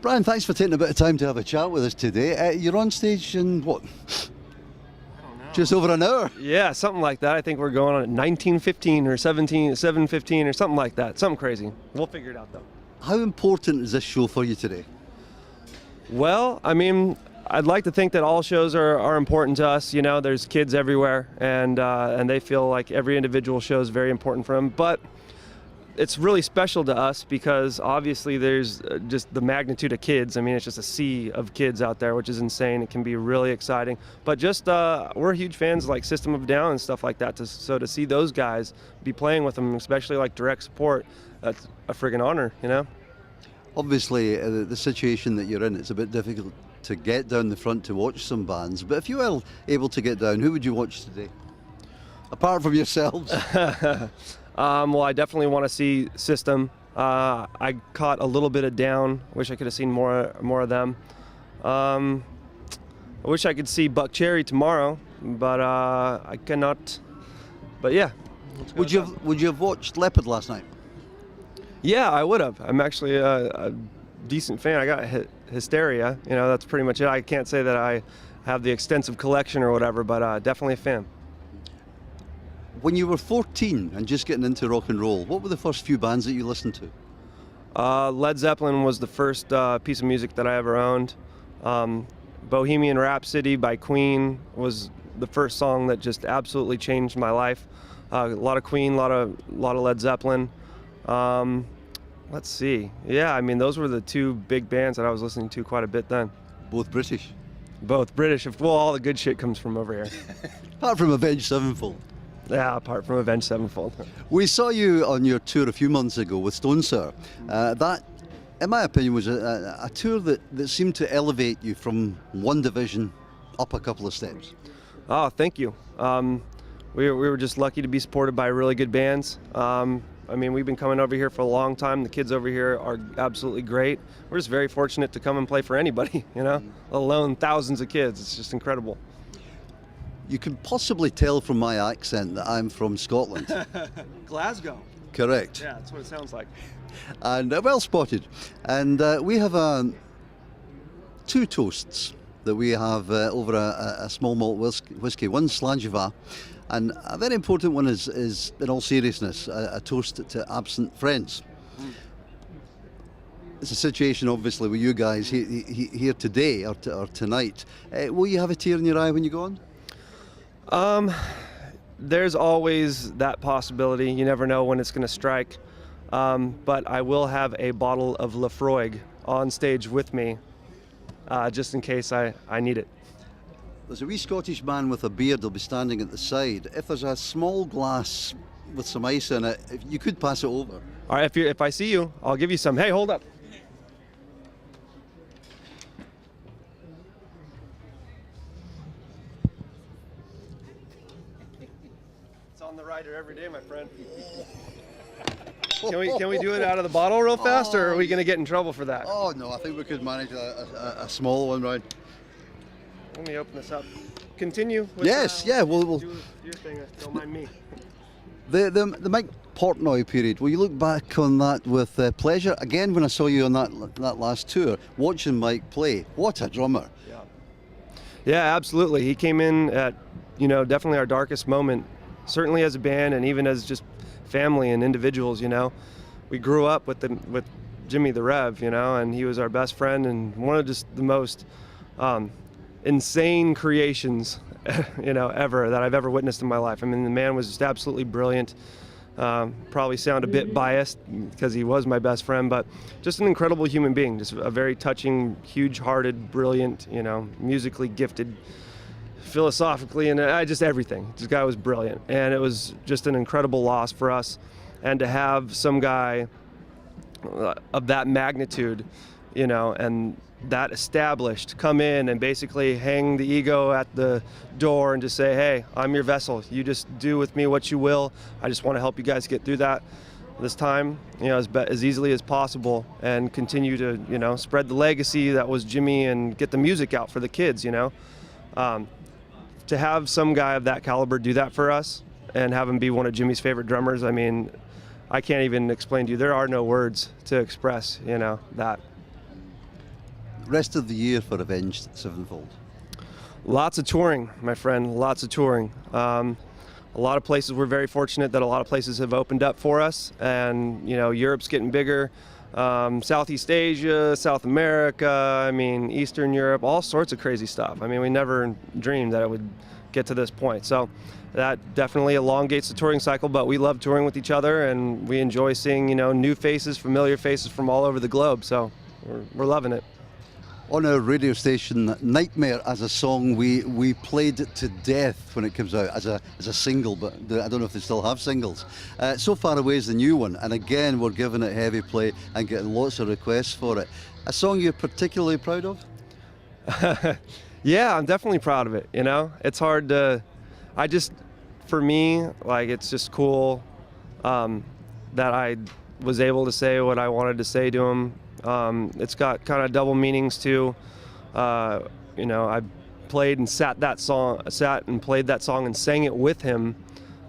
Brian, thanks for taking a bit of time to have a chat with us today. You're on stage in what? Just over an hour? Yeah, something like that. I think we're going on at 19:15 or 7:15 or something like that. Something crazy. We'll figure it out though. How important is this show for you today? Well, I mean, I'd like to think that all shows are important to us. You know, there's kids everywhere, and they feel like every individual show is very important for them. But it's really special to us because obviously there's just the magnitude of kids. I mean, it's just a sea of kids out there, which is insane. It can be really exciting. But just we're huge fans like System of a Down and stuff like that. So to see those guys be playing with them, especially like direct support, that's a friggin' honor, you know? Obviously, the situation that you're in, it's a bit difficult to get down the front to watch some bands. But if you were able to get down, who would you watch today? Apart from yourselves? Well, I definitely want to see System. I caught a little bit of Down. Wish I could have seen more of them. I wish I could see Buck Cherry tomorrow, but I cannot. But yeah. Would you have watched Leopard last night? Yeah, I would have. I'm actually a decent fan. I got Hysteria. You know, that's pretty much it. I can't say that I have the extensive collection or whatever, but definitely a fan. When you were 14 and just getting into rock and roll, what were the first few bands that you listened to? Led Zeppelin was the first piece of music that I ever owned. Bohemian Rhapsody by Queen was the first song that just absolutely changed my life. A lot of Queen, a lot of Led Zeppelin. Let's see. Yeah, I mean, those were the two big bands that I was listening to quite a bit then. Both British? Both British. Well, all the good shit comes from over here. Apart from Avenged Sevenfold. Yeah, apart from Avenged Sevenfold. We saw you on your tour a few months ago with Stone Sour. That, in my opinion, was a tour that seemed to elevate you from one division up a couple of steps. Oh, thank you. We were just lucky to be supported by really good bands. I mean, we've been coming over here for a long time. The kids over here are absolutely great. We're just very fortunate to come and play for anybody, you know, let alone thousands of kids. It's just incredible. You can possibly tell from my accent that I'm from Scotland. Glasgow. Correct. Yeah, that's what it sounds like. And well spotted. And we have two toasts that we have over a small malt whiskey. One's Slàinte mhath, and a very important one is in all seriousness, a toast to absent friends. It's a situation, obviously, with you guys here today or tonight. Will you have a tear in your eye when you go on? There's always that possibility. You never know when it's going to strike. But I will have a bottle of Lafroig on stage with me, just in case I need it. There's a wee Scottish man with a beard that'll be standing at the side. If there's a small glass with some ice in it, if you could pass it over. All right, if I see you, I'll give you some. Hey, hold up. It's on the rider every day, my friend. Can we do it out of the bottle real fast, or are we going to get in trouble for that? Oh, no, I think we could manage a small one, right? Let me open this up. Continue. With, Yes, yeah, we'll do your thing. Don't mind me. The Mike Portnoy period, will you look back on that with pleasure? Again, when I saw you on that last tour, watching Mike play, what a drummer. Yeah, absolutely. He came in at, definitely our darkest moment, certainly as a band and even as just family and individuals, We grew up with Jimmy the Rev, and he was our best friend and one of just the most insane creations, ever that I've ever witnessed in my life. I mean, the man was just absolutely brilliant. Probably sound a bit biased because he was my best friend, but just an incredible human being, just a very touching, huge-hearted, brilliant, musically gifted, philosophically, and just everything. This guy was brilliant, and it was just an incredible loss for us. And to have some guy of that magnitude, and that established, come in and basically hang the ego at the door and just say, hey, I'm your vessel. You just do with me what you will. I just want to help you guys get through this time, as easily as possible, and continue to, spread the legacy that was Jimmy and get the music out for the kids, To have some guy of that caliber do that for us and have him be one of Jimmy's favorite drummers, I mean, I can't even explain to you. There are no words to express, that. rest of the year for Avenged Sevenfold? Lots of touring, my friend. Lots of touring. A lot of places, we're very fortunate that a lot of places have opened up for us, and Europe's getting bigger. Southeast Asia, South America, I mean, Eastern Europe, all sorts of crazy stuff. I mean, we never dreamed that it would get to this point. So that definitely elongates the touring cycle, but we love touring with each other, and we enjoy seeing, new faces, familiar faces from all over the globe. So we're loving it. On our radio station, Nightmare as a song, we played it to death when it comes out as a single, but I don't know if they still have singles. So Far Away is the new one, and again we're giving it heavy play and getting lots of requests for it. A song you're particularly proud of? Yeah, I'm definitely proud of it. It's hard to, for me, like, it's just cool that I was able to say what I wanted to say to him. It's got kind of double meanings too. I played and sat and played that song and sang it with him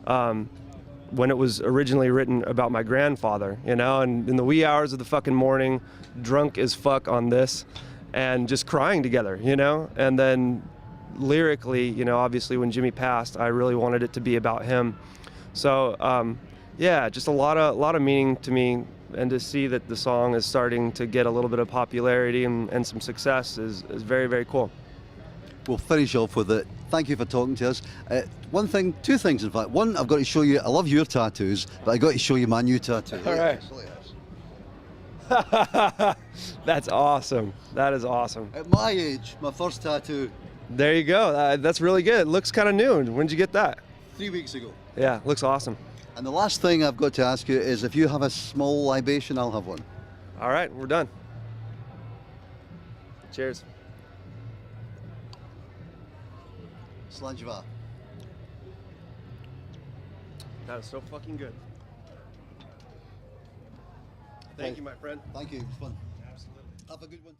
when it was originally written about my grandfather, and in the wee hours of the fucking morning, drunk as fuck on this, and just crying together, and then lyrically, obviously when Jimmy passed, I really wanted it to be about him. So yeah, just a lot of meaning to me. And to see that the song is starting to get a little bit of popularity and some success is very, very cool. We'll finish off with it. Thank you for talking to us. Two things in fact. One, I've got to show you, I love your tattoos, but I got to show you my new tattoo. All right. That's awesome. That is awesome. At my age, my first tattoo. There you go. That's really good. It looks kind of new. When did you get that? 3 weeks ago. Yeah, looks awesome. And the last thing I've got to ask you is if you have a small libation, I'll have one. All right, we're done. Cheers. Slanjva. That is so fucking good. Thank you, my friend. Thank you, it was fun. Absolutely. Have a good one.